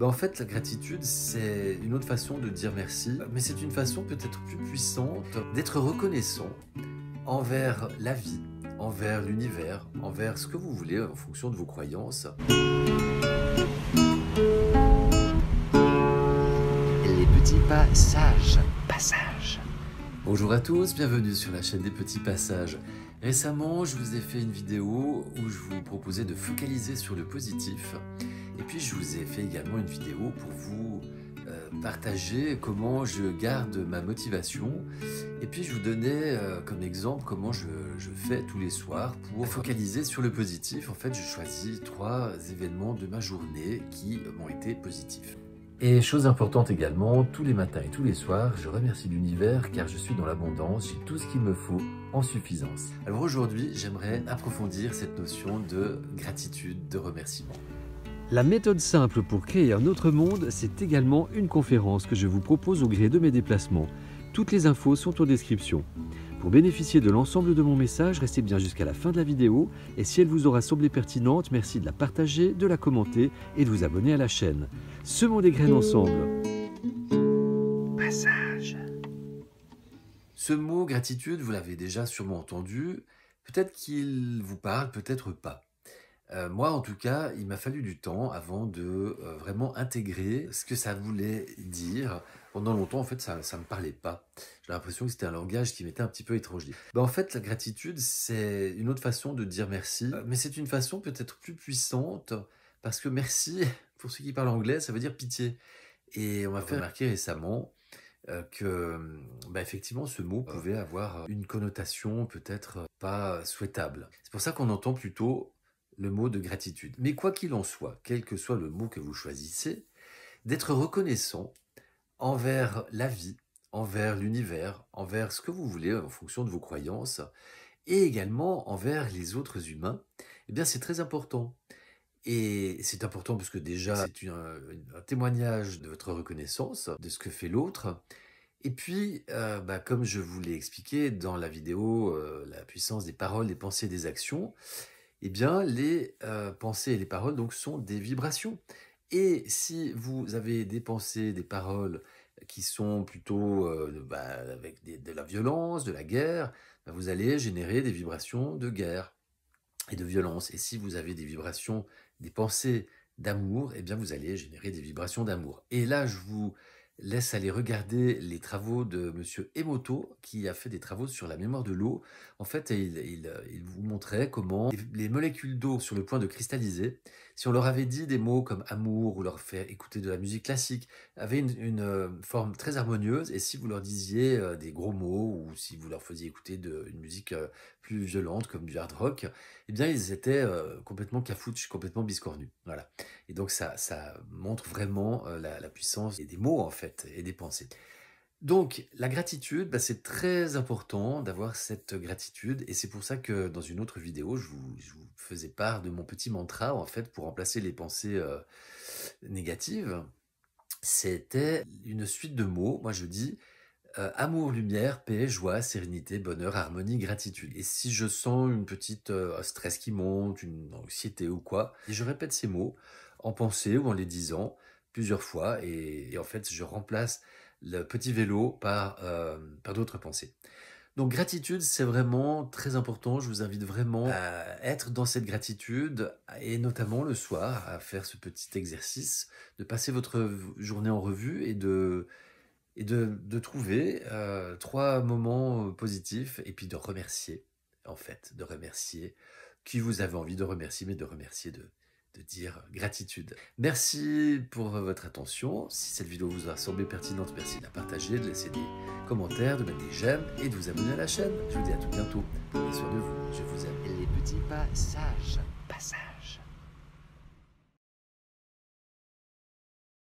En fait, la gratitude, c'est une autre façon de dire merci, mais c'est une façon peut-être plus puissante d'être reconnaissant envers la vie, envers l'univers, envers ce que vous voulez en fonction de vos croyances. Les petits passages. Bonjour à tous, bienvenue sur la chaîne des petits passages. Récemment, je vous ai fait une vidéo où je vous proposais de focaliser sur le positif. Et puis, je vous ai fait également une vidéo pour vous partager comment je garde ma motivation. Et puis, je vous donnais comme exemple comment je fais tous les soirs pour focaliser sur le positif. En fait, je choisis 3 événements de ma journée qui m'ont été positifs. Et chose importante également, tous les matins et tous les soirs, je remercie l'univers car je suis dans l'abondance, j'ai tout ce qu'il me faut en suffisance. Alors aujourd'hui, j'aimerais approfondir cette notion de gratitude, de remerciement. La méthode simple pour créer un autre monde, c'est également une conférence que je vous propose au gré de mes déplacements. Toutes les infos sont en description. Pour bénéficier de l'ensemble de mon message, restez bien jusqu'à la fin de la vidéo et si elle vous aura semblé pertinente, merci de la partager, de la commenter et de vous abonner à la chaîne. Semons des graines ensemble. Passage. Ce mot gratitude, vous l'avez déjà sûrement entendu, peut-être qu'il vous parle, peut-être pas. Moi, en tout cas, il m'a fallu du temps avant de vraiment intégrer ce que ça voulait dire. Pendant longtemps, en fait, ça ne me parlait pas. J'ai l'impression que c'était un langage qui m'était un petit peu étranger. En fait, la gratitude, c'est une autre façon de dire merci, mais c'est une façon peut-être plus puissante, parce que merci, pour ceux qui parlent anglais, ça veut dire pitié. Et on m'a fait remarquer récemment que, effectivement, ce mot pouvait avoir une connotation peut-être pas souhaitable. C'est pour ça qu'on entend plutôt le mot de gratitude. Mais quoi qu'il en soit, quel que soit le mot que vous choisissez, d'être reconnaissant envers la vie, envers l'univers, envers ce que vous voulez en fonction de vos croyances, et également envers les autres humains, eh bien c'est très important. Et c'est important parce que déjà, c'est un témoignage de votre reconnaissance, de ce que fait l'autre. Et puis, comme je vous l'ai expliqué dans la vidéo « La puissance des paroles, des pensées, des actions », eh bien, les pensées et les paroles donc, sont des vibrations. Et si vous avez des pensées, des paroles qui sont plutôt avec de la violence, de la guerre, vous allez générer des vibrations de guerre et de violence. Et si vous avez des vibrations, des pensées d'amour, eh bien vous allez générer des vibrations d'amour. Et là, je vous laisse aller regarder les travaux de Monsieur Emoto, qui a fait des travaux sur la mémoire de l'eau. En fait, il vous montrait comment les molécules d'eau sur le point de cristalliser, si on leur avait dit des mots comme amour ou leur fait écouter de la musique classique, avaient une forme très harmonieuse. Et si vous leur disiez des gros mots ou si vous leur faisiez écouter une musique plus violente comme du hard rock, eh bien ils étaient complètement cafouches, complètement biscornus. Voilà. Et donc ça montre vraiment la puissance des mots en fait et des pensées. Donc la gratitude, c'est très important d'avoir cette gratitude et c'est pour ça que dans une autre vidéo, je vous faisais part de mon petit mantra en fait pour remplacer les pensées négatives. C'était une suite de mots. Moi je dis amour, lumière, paix, joie, sérénité, bonheur, harmonie, gratitude. Et si je sens une petite stress qui monte, une anxiété ou quoi, et je répète ces mots en pensée ou en les disant plusieurs fois et en fait je remplace le petit vélo par d'autres pensées. Donc gratitude, c'est vraiment très important. Je vous invite vraiment à être dans cette gratitude et notamment le soir à faire ce petit exercice, de passer votre journée en revue et de trouver 3 moments positifs et puis de remercier, en fait, de remercier qui vous avez envie de remercier, mais de remercier, de dire gratitude. Merci pour votre attention. Si cette vidéo vous a semblé pertinente, merci de la partager, de laisser des commentaires, de mettre des j'aime et de vous abonner à la chaîne. Je vous dis à tout bientôt. Prenez soin de vous, je vous aime. Les petits passages.